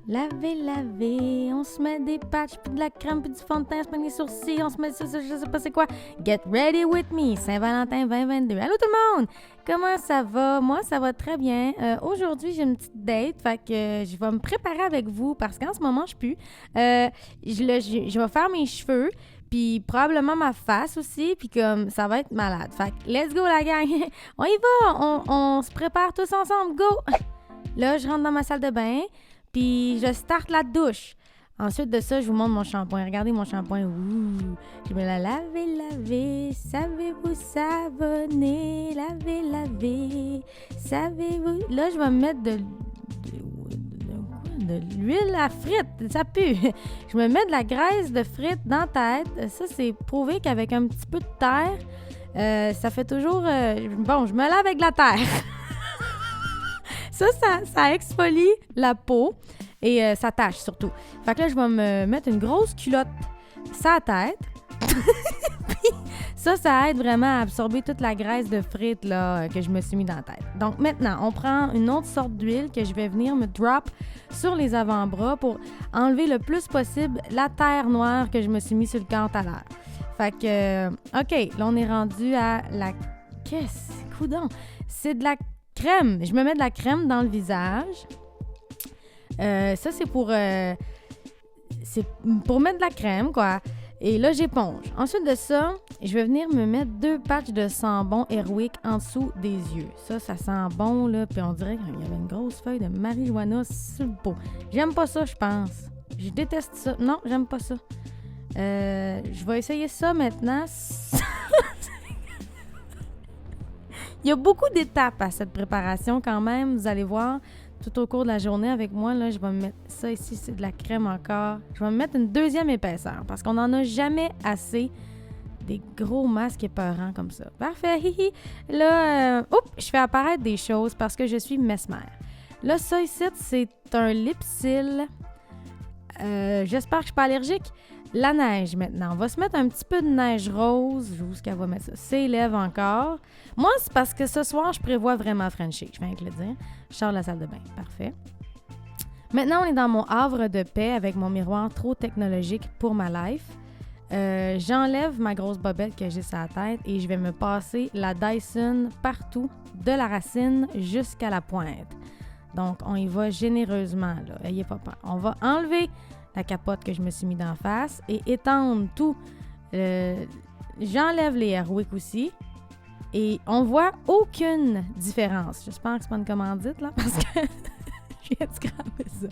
Laver, on se met des patchs, puis de la crème, puis du fond de teint, on se met les sourcils, on se met ça, je sais pas c'est quoi. Get ready with me, Saint-Valentin 2022. Allô tout le monde! Comment ça va? Moi, ça va très bien. Aujourd'hui, j'ai une petite date, fait que je vais me préparer avec vous, parce qu'en ce moment, je pue. Je vais faire mes cheveux, puis probablement ma face aussi, puis comme ça va être malade. Fait que let's go la gang! On y va! On se prépare tous ensemble, go! Là, je rentre dans ma salle de bain. Puis je starte la douche. Ensuite de ça, je vous montre mon shampoing. Regardez mon shampoing. Ouh! Je me la laver. Savez-vous savonner? Laver. Savez-vous... Là, je vais me mettre de l'huile à frites. Ça pue. Je me mets de la graisse de frites dans la tête. Ça, c'est prouvé qu'avec un petit peu de terre, ça fait toujours... Bon, je me lave avec de la terre. Ça exfolie la peau et ça tâche surtout. Fait que là, je vais me mettre une grosse culotte sur la tête. Puis ça aide vraiment à absorber toute la graisse de frites là, que je me suis mis dans la tête. Donc maintenant, on prend une autre sorte d'huile que je vais venir me drop sur les avant-bras pour enlever le plus possible la terre noire que je me suis mis sur le corps tout à l'heure. Fait que, OK, là, on est rendu à la... Qu'est-ce? Coudonc! C'est de la crème. Je me mets de la crème dans le visage. Ça, c'est pour mettre de la crème, quoi. Et là, j'éponge. Ensuite de ça, je vais venir me mettre 2 patchs de sambon Airwick en dessous des yeux. Ça sent bon, là. Puis on dirait qu'il y avait une grosse feuille de marijuana sur le pot. J'aime pas ça, je pense. Je déteste ça. Non, j'aime pas ça. Je vais essayer ça maintenant. Il y a beaucoup d'étapes à cette préparation quand même. Vous allez voir tout au cours de la journée avec moi. Là, je vais me mettre ça ici, c'est de la crème encore. Je vais me mettre une deuxième épaisseur parce qu'on n'en a jamais assez des gros masques épeurants comme ça. Parfait. Là, je fais apparaître des choses parce que je suis mesmer. Là, ça ici, c'est un Lipsil. J'espère que je suis pas allergique. La neige, maintenant. On va se mettre un petit peu de neige rose. Je vois ce qu'elle va mettre ça. Ses lèvres encore. Moi, c'est parce que ce soir, je prévois vraiment Frencher. Je viens de le dire. Je sors de la salle de bain. Parfait. Maintenant, on est dans mon havre de paix avec mon miroir trop technologique pour ma life. J'enlève ma grosse bobette que j'ai sur la tête et je vais me passer la Dyson partout, de la racine jusqu'à la pointe. Donc, on y va généreusement, là. Ayez pas peur. On va enlever la capote que je me suis mis d'en face et étendre tout. J'enlève les Airwick aussi et on voit aucune différence. J'espère que c'est pas une commandite, là, parce que je viens de scraper ça.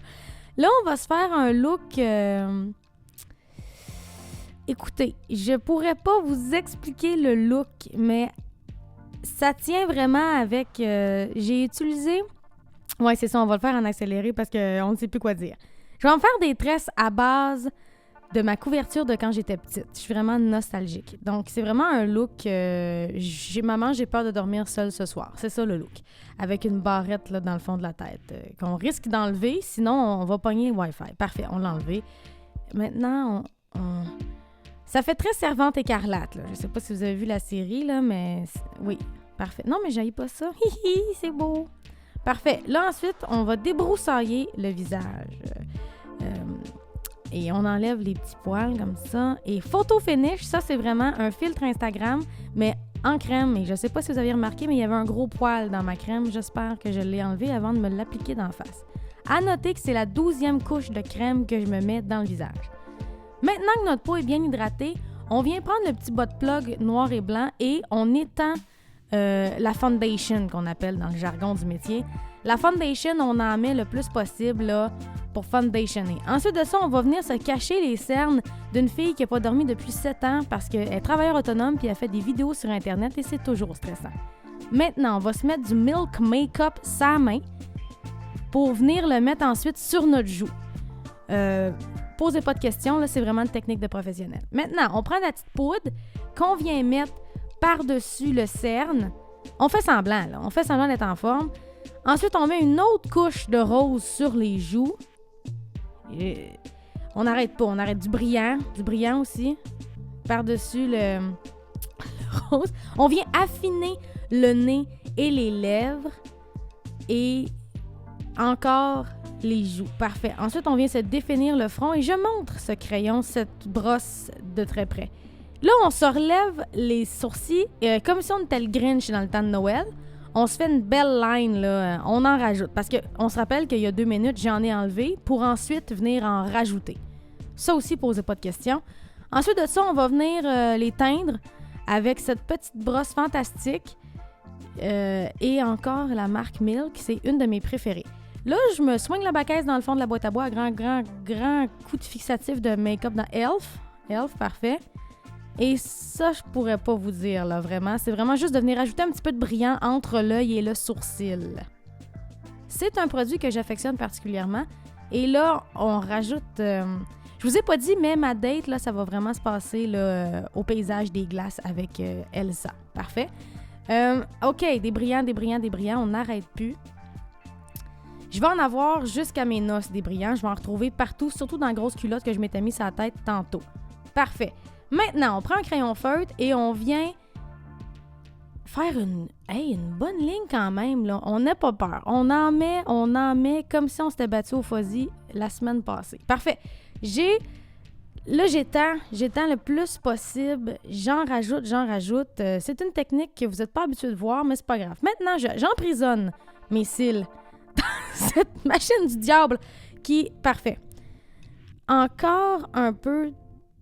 Là, on va se faire un look... Écoutez, je pourrais pas vous expliquer le look, mais ça tient vraiment avec... j'ai utilisé... Ouais, c'est ça, on va le faire en accéléré parce qu'on ne sait plus quoi dire. Je vais me faire des tresses à base de ma couverture de quand j'étais petite. Je suis vraiment nostalgique. Donc, c'est vraiment un look... maman, j'ai peur de dormir seule ce soir. C'est ça, le look. Avec une barrette là, dans le fond de la tête qu'on risque d'enlever. Sinon, on va pogner le Wi-Fi. Parfait, on l'a enlevé. Maintenant, ça fait très Servante écarlate. Là. Je sais pas si vous avez vu la série, là, mais... Oui, parfait. Non, mais j'haïs pas ça. Hihi, c'est beau. Parfait. Là, ensuite, on va débroussailler le visage. Et on enlève les petits poils comme ça. Et photo finish, ça, c'est vraiment un filtre Instagram, mais en crème. Et je sais pas si vous avez remarqué, mais il y avait un gros poil dans ma crème. J'espère que je l'ai enlevé avant de me l'appliquer d'en face. À noter que c'est la 12e couche de crème que je me mets dans le visage. Maintenant que notre peau est bien hydratée, on vient prendre le petit bas de plug noir et blanc et on étend la foundation qu'on appelle dans le jargon du métier. La foundation, on en met le plus possible là, pour foundationner. Ensuite de ça, on va venir se cacher les cernes d'une fille qui n'a pas dormi depuis 7 ans parce qu'elle est travailleuse autonome puis elle fait des vidéos sur Internet et c'est toujours stressant. Maintenant, on va se mettre du Milk Makeup sa main pour venir le mettre ensuite sur notre joue. Posez pas de questions, là, c'est vraiment une technique de professionnel. Maintenant, on prend la petite poudre qu'on vient mettre par-dessus le cerne. On fait semblant, là. On fait semblant d'être en forme. Ensuite, on met une autre couche de rose sur les joues. Et on n'arrête pas. On arrête du brillant aussi, par-dessus le rose. On vient affiner le nez et les lèvres. Et encore les joues. Parfait. Ensuite, on vient se définir le front et je montre ce crayon, cette brosse de très près. Là, on se relève les sourcils comme si on était le Grinch dans le temps de Noël. On se fait une belle line, là. On en rajoute. Parce qu'on se rappelle qu'il y a 2 minutes, j'en ai enlevé pour ensuite venir en rajouter. Ça aussi, posez pas de questions. Ensuite de ça, on va venir les teindre avec cette petite brosse fantastique et encore la marque Milk, c'est une de mes préférées. Là, je me soigne la baquette dans le fond de la boîte à bois, grand coup de fixatif de make-up dans Elf. Elf, parfait. Et ça, je pourrais pas vous dire, là, vraiment. C'est vraiment juste de venir ajouter un petit peu de brillant entre l'œil et le sourcil. C'est un produit que j'affectionne particulièrement. Et là, on rajoute... je vous ai pas dit, mais ma date, là, ça va vraiment se passer là, au paysage des glaces avec Elsa. Parfait. OK, des brillants, on n'arrête plus. Je vais en avoir jusqu'à mes noces, des brillants. Je vais en retrouver partout, surtout dans la grosse culotte que je m'étais mis sur la tête tantôt. Parfait. Maintenant, on prend un crayon feutre et on vient faire une bonne ligne quand même. Là. On n'a pas peur. On en met comme si on s'était battu au fuzzy la semaine passée. Parfait. J'étends le plus possible. J'en rajoute. C'est une technique que vous n'êtes pas habitué de voir, mais c'est pas grave. Maintenant, j'emprisonne mes cils dans cette machine du diable qui... Parfait. Encore un peu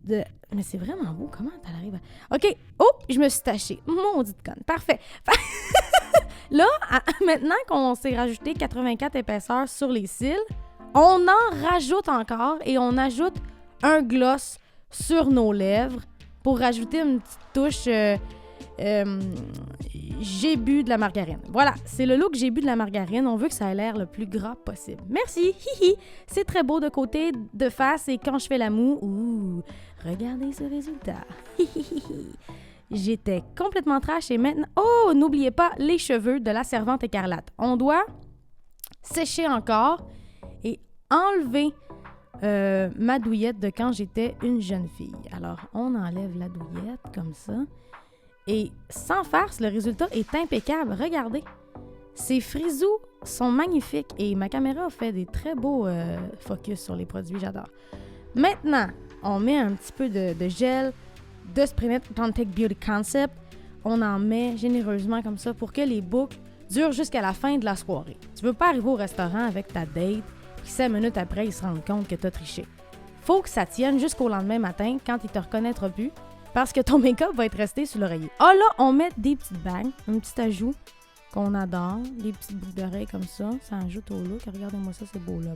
de... Mais c'est vraiment beau. Comment t'en arrives à... OK. Oh, je me suis tachée. Maudite conne. Parfait. Là, maintenant qu'on s'est rajouté 84 épaisseurs sur les cils, on en rajoute encore et on ajoute un gloss sur nos lèvres pour rajouter une petite touche j'ai bu de la margarine. Voilà, c'est le look j'ai bu de la margarine. On veut que ça ait l'air le plus gras possible. Merci, hihi. C'est très beau de côté, de face et quand je fais la moue, regardez ce résultat. J'étais complètement trash et maintenant... Oh, n'oubliez pas les cheveux de la servante écarlate. On doit sécher encore et enlever ma douillette de quand j'étais une jeune fille. Alors, on enlève la douillette comme ça. Et sans farce, le résultat est impeccable. Regardez, ces frisous sont magnifiques et ma caméra a fait des très beaux focus sur les produits, j'adore. Maintenant, on met un petit peu de gel de Spray Contact Beauty Concept. On en met généreusement comme ça pour que les boucles durent jusqu'à la fin de la soirée. Tu veux pas arriver au restaurant avec ta date puis 5 minutes après, ils se rendent compte que tu as triché. Faut que ça tienne jusqu'au lendemain matin quand il te reconnaîtra plus parce que ton make-up va être resté sur l'oreiller. Ah là, on met des petites bagues, un petit ajout qu'on adore, des petites boucles d'oreilles comme ça ajoute au look. Regardez-moi ça, c'est beau là.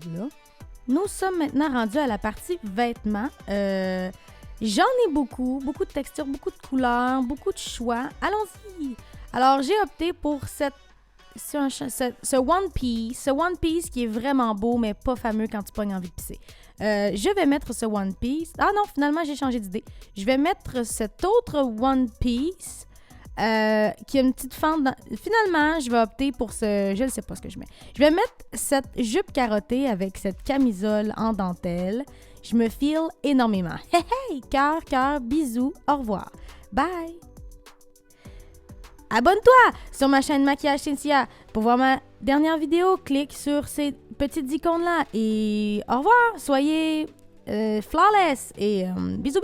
Nous sommes maintenant rendus à la partie vêtements. J'en ai beaucoup de textures, beaucoup de couleurs, beaucoup de choix. Allons-y! Alors, j'ai opté pour ce One Piece qui est vraiment beau, mais pas fameux quand tu pognes envie de pisser. Je vais mettre ce One Piece. Ah non, finalement, j'ai changé d'idée. Je vais mettre cet autre One Piece qui a une petite fente. Finalement, je vais opter pour ce... Je ne sais pas ce que je mets. Je vais mettre cette jupe carottée avec cette camisole en dentelle. Je me feel énormément. Hey, cœur, bisous, au revoir. Bye! Abonne-toi sur ma chaîne Maquillage Cynthia pour voir ma dernière vidéo. Clique sur ces petites icônes-là et au revoir. Soyez flawless et bisous.